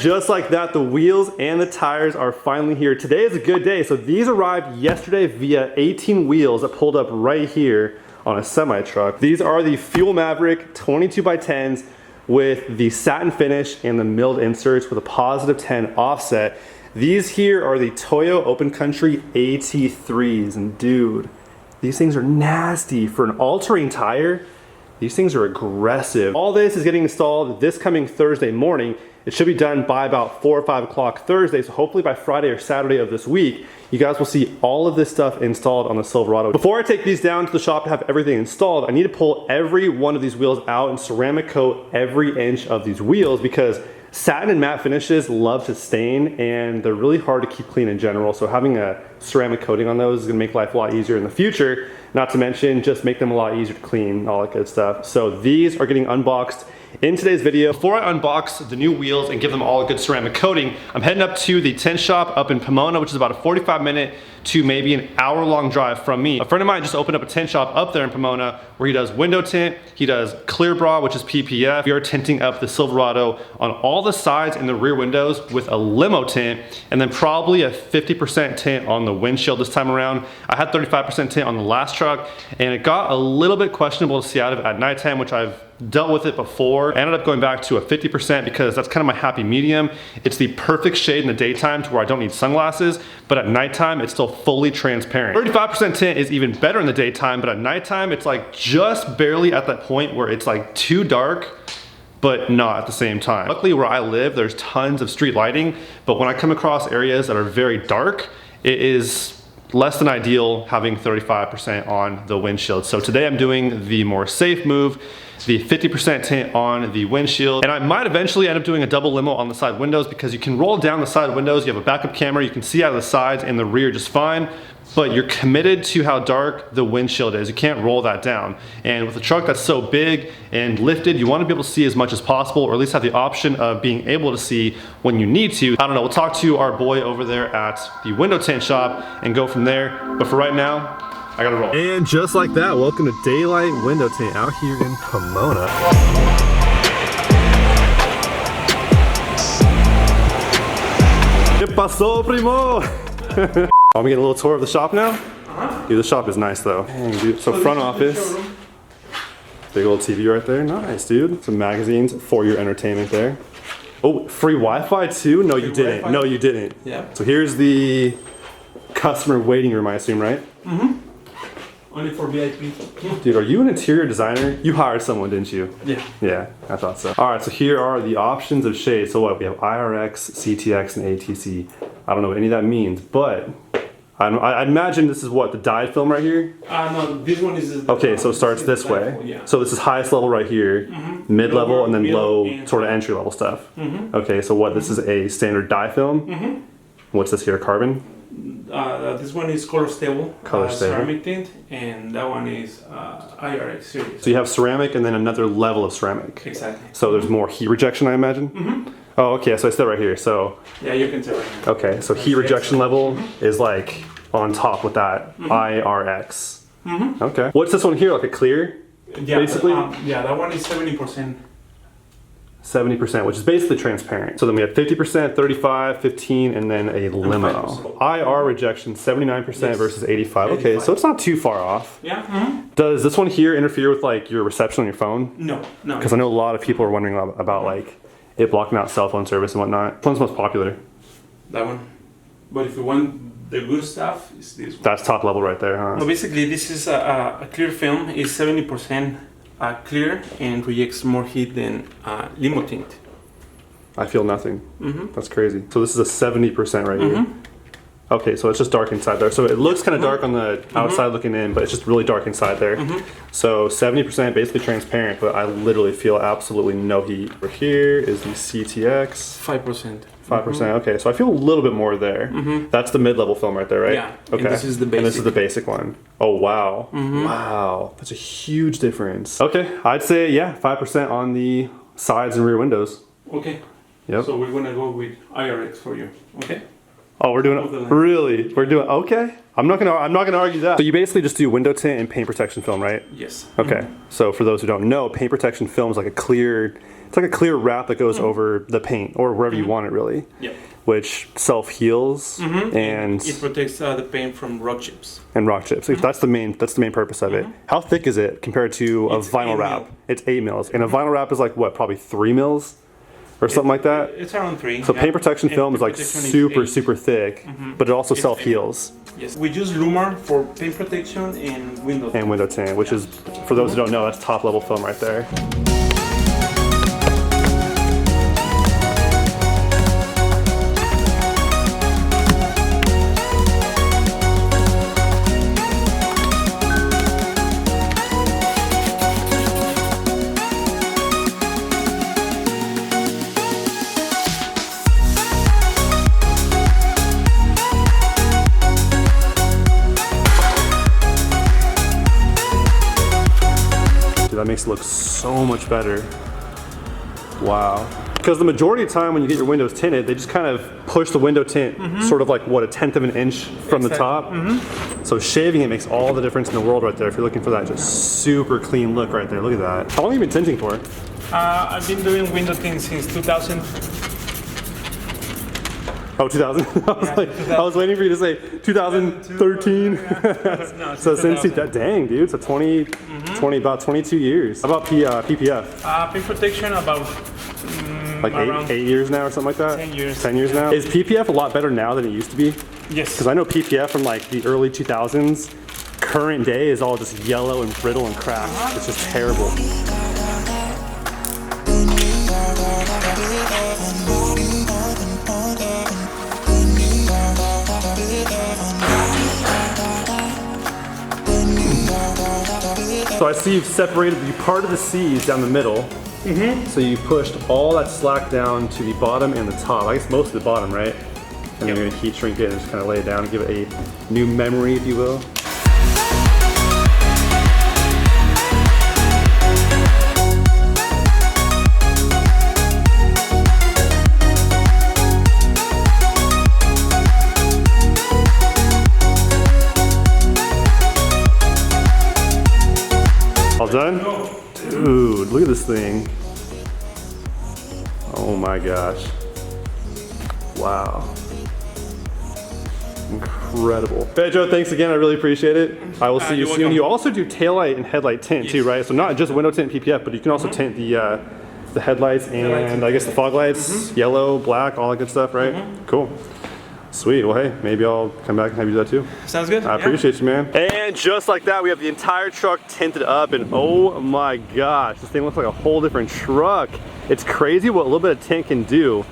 just like that, the wheels and the tires are finally here. Today is a good day. So these arrived yesterday via 18 wheels that pulled up right here on a semi truck. These are the Fuel Maverick 22x10s with the satin finish and the milled inserts with a positive 10 offset. These here are the Toyo Open Country AT3s, and dude, these things are nasty. For an all-terrain tire, these things are aggressive. All this is getting installed this coming Thursday morning. It should be done by about 4 or 5 o'clock Thursday, so hopefully by Friday or Saturday of this week, you guys will see all of this stuff installed on the Silverado. Before I take these down to the shop to have everything installed, I need to pull every one of these wheels out and ceramic coat every inch of these wheels because satin and matte finishes love to stain and they're really hard to keep clean in general. So having a ceramic coating on those is gonna make life a lot easier in the future. Not to mention just make them a lot easier to clean, all that good stuff. So these are getting unboxed in today's video. Before I unbox the new wheels and give them all a good ceramic coating, I'm heading up to the tint shop up in Pomona, which is about a 45-minute to maybe an hour-long drive from me. A friend of mine just opened up a tint shop up there in Pomona where he does window tint, he does clear bra, which is PPF. We are tinting up the Silverado on all the sides and the rear windows with a limo tint, and then probably a 50% tint on the windshield this time around. I had 35% tint on the last truck, and it got a little bit questionable to see out of at nighttime, which I've dealt with it before. I ended up going back to a 50% because that's kind of my happy medium. It's the perfect shade in the daytime to where I don't need sunglasses, but at nighttime it's still fully transparent. 35% tint is even better in the daytime, but at nighttime it's like just barely at that point where it's like too dark, but not at the same time. Luckily where I live, there's tons of street lighting, but when I come across areas that are very dark, it is less than ideal having 35% on the windshield. So today I'm doing the more safe move, the 50% tint on the windshield. And I might eventually end up doing a double limo on the side windows because you can roll down the side windows, you have a backup camera, you can see out of the sides and the rear just fine, but you're committed to how dark the windshield is. You can't roll that down. And with a truck that's so big and lifted, you want to be able to see as much as possible, or at least have the option of being able to see when you need to. I don't know, we'll talk to our boy over there at the window tint shop and go from there. But for right now, I gotta roll. And just like that, welcome to Daylight Window Tint out here in Pomona. ¿Qué pasó, primo? I'm gonna get a little tour of the shop now. Dude, the shop is nice though. Dang, dude. So front office, big old TV right there. Nice, dude. Some magazines for your entertainment there. Oh, free Wi-Fi too? No, you didn't. Wi-Fi? No, you didn't. Yeah. So here's the customer waiting room, I assume, right? Mm-hmm. Only for VIP. Dude, are you an interior designer? You hired someone, didn't you? Yeah. Yeah, I thought so. All right, so here are the options of shades. So what, we have IRX, CTX, and ATC. I don't know what any of that means, but I imagine this is what, the dyed film right here? No, this one is... Okay, so it starts this way. Yeah. So this is highest level right here, mid-level, and then low, sort of entry-level stuff. Okay, so what, this is a standard dye film? What's this here, carbon? This one is color stable, stable, ceramic tint, and that one is IRX series. So you have ceramic and then another level of ceramic. Exactly. So there's more heat rejection, I imagine? Oh, okay, so I said right here, so... Yeah, you can tell right here. Okay, so heat rejection level is like on top with that IRX. Okay. What's this one here, like a clear, basically? Yeah, that one is 70%. 70%, which is basically transparent. So then we have 50%, 35, 15, and then a limo. IR rejection, 79% versus 85. Okay, so it's not too far off. Yeah. Does this one here interfere with like your reception on your phone? No, no. Because I know a lot of people are wondering about like it blocking out cell phone service and whatnot. Which one's most popular? That one. But if you want the good stuff, it's this one. That's top level right there, huh? Well, basically, this is a clear film. It's 70% clear and rejects more heat than limo tint. I feel nothing. That's crazy. So this is a 70% right here. Okay, so it's just dark inside there. So it looks kind of dark on the outside looking in, but it's just really dark inside there. So 70% basically transparent, but I literally feel absolutely no heat. Over here is the CTX. 5%. 5%, okay, so I feel a little bit more there. That's the mid-level film right there, right? Yeah, okay. And this is the basic. And this is the basic one. Oh, wow. Wow, that's a huge difference. Okay, I'd say, yeah, 5% on the sides and rear windows. Okay. Yep. So we're gonna go with IRX for you, okay? Oh, we're doing it. Really? We're doing okay. I'm not gonna argue that. So you basically just do window tint and paint protection film, right? Yes. Okay. So for those who don't know, paint protection film is like a clear, it's like a clear wrap that goes over the paint or wherever you want it, really. Yeah. Which self heals and it protects the paint from rock chips. And rock chips. That's the main purpose of it. How thick is it compared to a vinyl 8 wrap? mil. It's 8 mils, and a vinyl wrap is like what? Probably 3 mils. Or something like that. It's around 3. So paint protection film is like super thick, but it also self heals. Yes. We use Limo for paint protection and window. And window tint, which is, for those who don't know, that's top level film right there. That makes it look so much better. Wow. Because the majority of the time when you get your windows tinted, they just kind of push the window tint sort of like, what, 1/10 of an inch from the top? So shaving it makes all the difference in the world right there if you're looking for that just super clean look right there. Look at that. How long have you been tinting for? I've been doing window tint since 2000. Oh, 2000. I was waiting for you to say 2013. No, So since that, dang, dude, so 20, about 22 years. How about PPF? Paint protection about Like around 8 years now or something like that? 10 years. 10 years now? Is PPF a lot better now than it used to be? Yes. Because I know PPF from like the early 2000s, current day is all just yellow and brittle and cracked. It's just terrible. So I see you've separated the part of the C's down the middle. So you pushed all that slack down to the bottom and the top. I guess most of the bottom, right? And then you're gonna heat shrink it and just kind of lay it down and give it a new memory, if you will. All done? Dude, look at this thing. Oh my gosh. Wow. Incredible. Pedro, thanks again. I really appreciate it. I will see you soon. welcome. You also do taillight and headlight tint too, right? So not just window tint PPF, but you can also tint the headlights and I guess the fog lights, yellow, black, all that good stuff, right? Cool. Sweet. Well, hey, maybe I'll come back and have you do that too. Sounds good. I appreciate you, man. And just like that, we have the entire truck tinted up, and oh my gosh, this thing looks like a whole different truck. It's crazy what a little bit of tint can do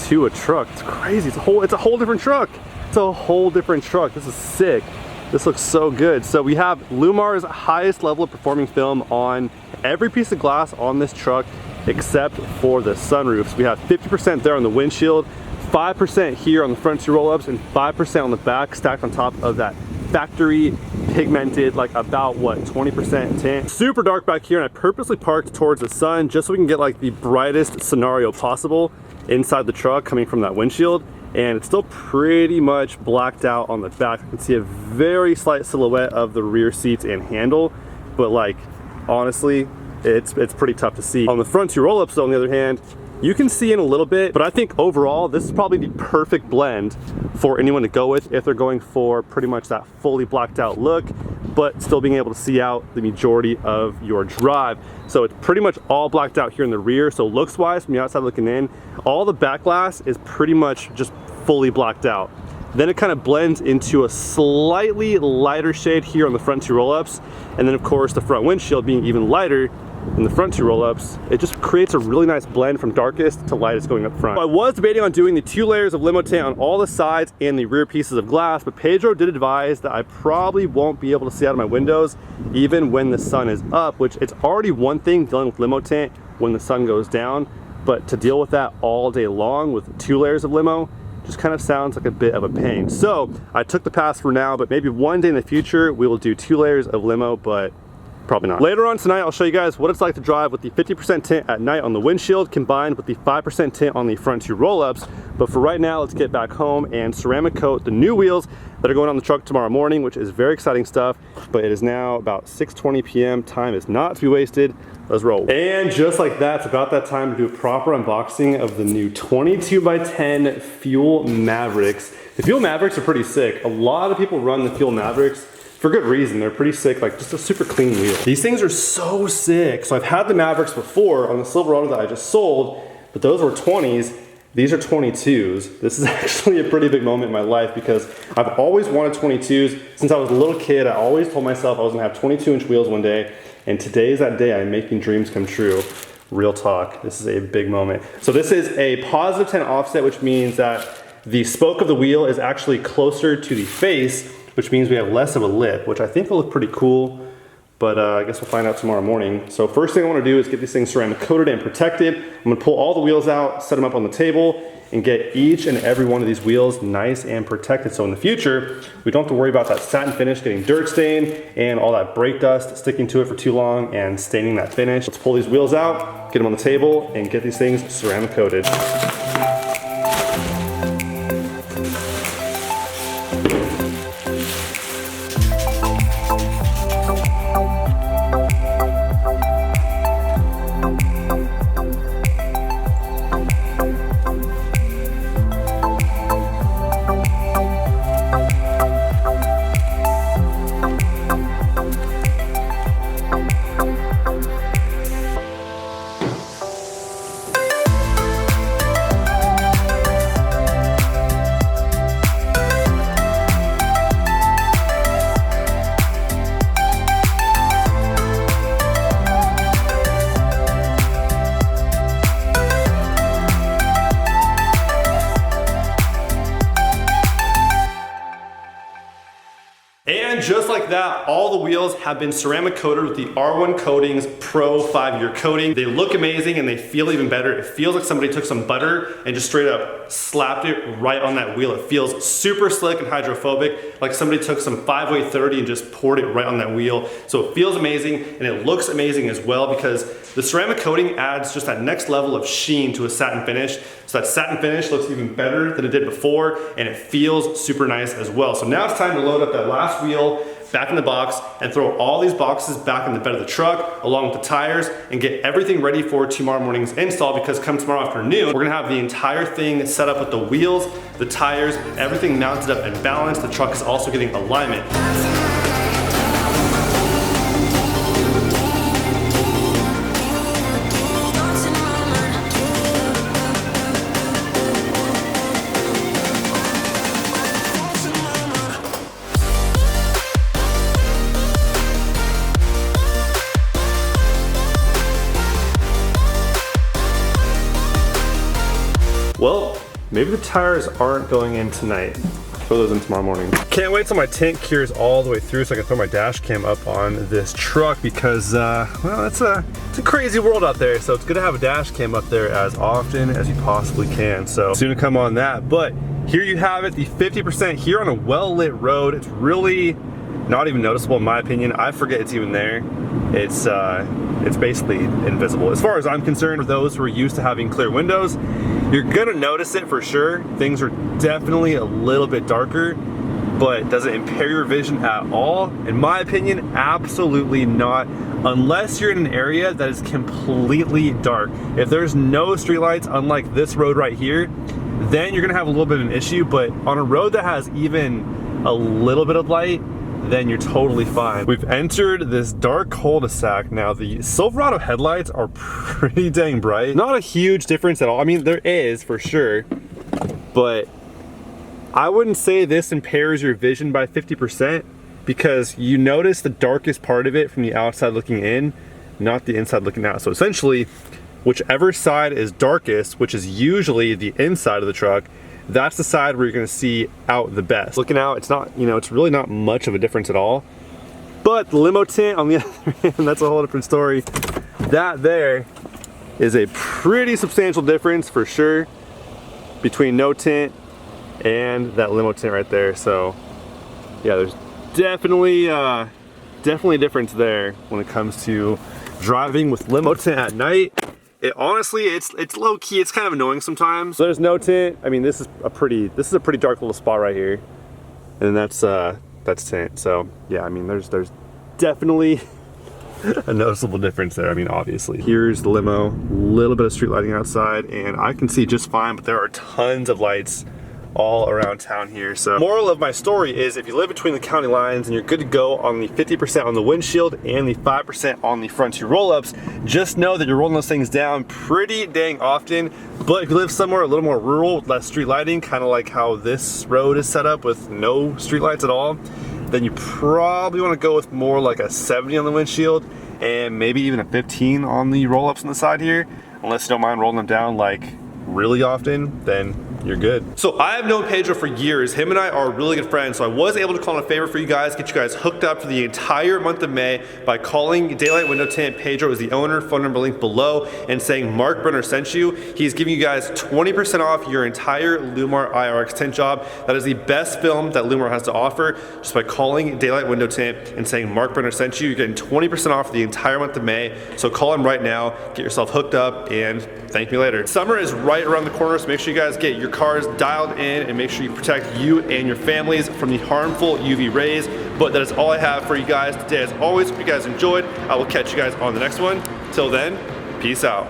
to a truck. It's crazy. It's a whole different truck. It's a whole different truck. This is sick. This looks so good. So we have Lumar's highest level of performing film on every piece of glass on this truck except for the sunroofs. We have 50% there on the windshield, 5% here on the front two roll-ups, and 5% on the back stacked on top of that factory pigmented, like about what, 20% tint. Super dark back here, and I purposely parked towards the sun just so we can get like the brightest scenario possible inside the truck coming from that windshield. And it's still pretty much blacked out on the back. You can see a very slight silhouette of the rear seats and handle, but like honestly, it's pretty tough to see. On the front two roll-ups though, on the other hand, you can see in a little bit, but I think overall this is probably the perfect blend for anyone to go with if they're going for pretty much that fully blacked out look, but still being able to see out the majority of your drive. So it's pretty much all blacked out here in the rear. So looks wise, from the outside looking in, all the back glass is pretty much just fully blacked out. Then it kind of blends into a slightly lighter shade here on the front two roll-ups. And then of course the front windshield being even lighter in the front two roll-ups, it just creates a really nice blend from darkest to lightest going up front. So I was debating on doing the 2 layers of limo tint on all the sides and the rear pieces of glass, but Pedro did advise that I probably won't be able to see out of my windows even when the sun is up, which it's already one thing dealing with limo tint when the sun goes down, but to deal with that all day long with 2 layers of limo just kind of sounds like a bit of a pain. So I took the pass for now, but maybe one day in the future we will do 2 layers of limo, but Probably not. Later on tonight, I'll show you guys what it's like to drive with the 50% tint at night on the windshield combined with the 5% tint on the front two roll-ups. But for right now, let's get back home and ceramic coat the new wheels that are going on the truck tomorrow morning, which is very exciting stuff. But it is now about 6:20 p.m. Time is not to be wasted. Let's roll. And just like that, it's about that time to do a proper unboxing of the new 22x10 Fuel Mavericks. The Fuel Mavericks are pretty sick. A lot of people run the Fuel Mavericks for good reason. They're pretty sick, like just a super clean wheel. These things are so sick. So I've had the Mavericks before on the Silverado that I just sold, but those were 20s. These are 22s. This is actually a pretty big moment in my life because I've always wanted 22s. Since I was a little kid, I always told myself I was gonna have 22-inch wheels one day, and today is that day. I'm making dreams come true. Real talk, this is a big moment. So this is a positive 10 offset, which means that the spoke of the wheel is actually closer to the face, which means we have less of a lip, which I think will look pretty cool, but I guess we'll find out tomorrow morning. So first thing I wanna do is get these things ceramic coated and protected. I'm gonna pull all the wheels out, set them up on the table, and get each and every one of these wheels nice and protected. So in the future, we don't have to worry about that satin finish getting dirt stained and all that brake dust sticking to it for too long and staining that finish. Let's pull these wheels out, get them on the table, and get these things ceramic coated. And just like that, all the wheels have been ceramic coated with the R1 Coatings Pro 5-year coating. They look amazing and they feel even better. It feels like somebody took some butter and just straight up slapped it right on that wheel. It feels super slick and hydrophobic, like somebody took some 5-way 30 and just poured it right on that wheel. So it feels amazing and it looks amazing as well because the ceramic coating adds just that next level of sheen to a satin finish. So that satin finish looks even better than it did before and it feels super nice as well. So now it's time to load up that last wheel back in the box and throw all these boxes back in the bed of the truck along with the tires and get everything ready for tomorrow morning's install because come tomorrow afternoon, we're gonna have the entire thing set up with the wheels, the tires, everything mounted up and balanced. The truck is also getting alignment. Well, maybe the tires aren't going in tonight. Throw those in tomorrow morning. Can't wait till my tint cures all the way through so I can throw my dash cam up on this truck because, well, it's a crazy world out there. So it's good to have a dash cam up there as often as you possibly can. So soon to come on that. But here you have it, the 50% here on a well-lit road. It's really not even noticeable in my opinion. I forget it's even there. It's basically invisible. As far as I'm concerned, for those who are used to having clear windows, you're gonna notice it for sure. Things are definitely a little bit darker, but does it impair your vision at all? In my opinion, absolutely not, unless you're in an area that is completely dark. If there's no streetlights, unlike this road right here, then you're gonna have a little bit of an issue, but on a road that has even a little bit of light, then you're totally fine. We've entered this dark cul-de-sac. Now the Silverado headlights are pretty dang bright. Not a huge difference at all. I mean, there is for sure, but I wouldn't say this impairs your vision by 50% because you notice the darkest part of it from the outside looking in, not the inside looking out. So essentially, whichever side is darkest, which is usually the inside of the truck, that's the side where you're gonna see out the best. Looking out, it's not, you know, it's really not much of a difference at all. But the limo tint, on the other hand, that's a whole different story. That there is a pretty substantial difference for sure between no tint and that limo tint right there. So yeah, there's definitely definitely a difference there when it comes to driving with limo tint at night. It honestly, it's low key. It's kind of annoying sometimes. So there's no tint. I mean, this is a pretty dark little spot right here, and that's tint. So yeah, I mean, there's definitely a noticeable difference there. I mean, obviously. Here's the limo, a little bit of street lighting outside, and I can see just fine, but there are tons of lights all around town here. So moral of my story is if you live between the county lines and you're good to go on the 50% on the windshield and the 5% on the front two roll-ups, just know that you're rolling those things down pretty dang often. But if you live somewhere a little more rural with less street lighting, kind of like how this road is set up with no street lights at all, then you probably want to go with more like a 70 on the windshield and maybe even a 15 on the roll-ups on the side here. Unless you don't mind rolling them down like really often, then you're good. So I have known Pedro for years. Him and I are really good friends. So I was able to call in a favor for you guys, get you guys hooked up for the entire month of May by calling Daylight Window Tint. Pedro is the owner, phone number linked below, and saying Mark Brenner sent you. He's giving you guys 20% off your entire Lumar IRX tint job. That is the best film that Lumar has to offer. Just by calling Daylight Window Tint and saying Mark Brenner sent you, you're getting 20% off for the entire month of May. So call him right now, get yourself hooked up, and thank me later. Summer is right around the corner, so make sure you guys get your cars dialed in and make sure you protect you and your families from the harmful UV rays. But that is all I have for you guys today. As always, hope you guys enjoyed. I will catch you guys on the next one. Till then, peace out.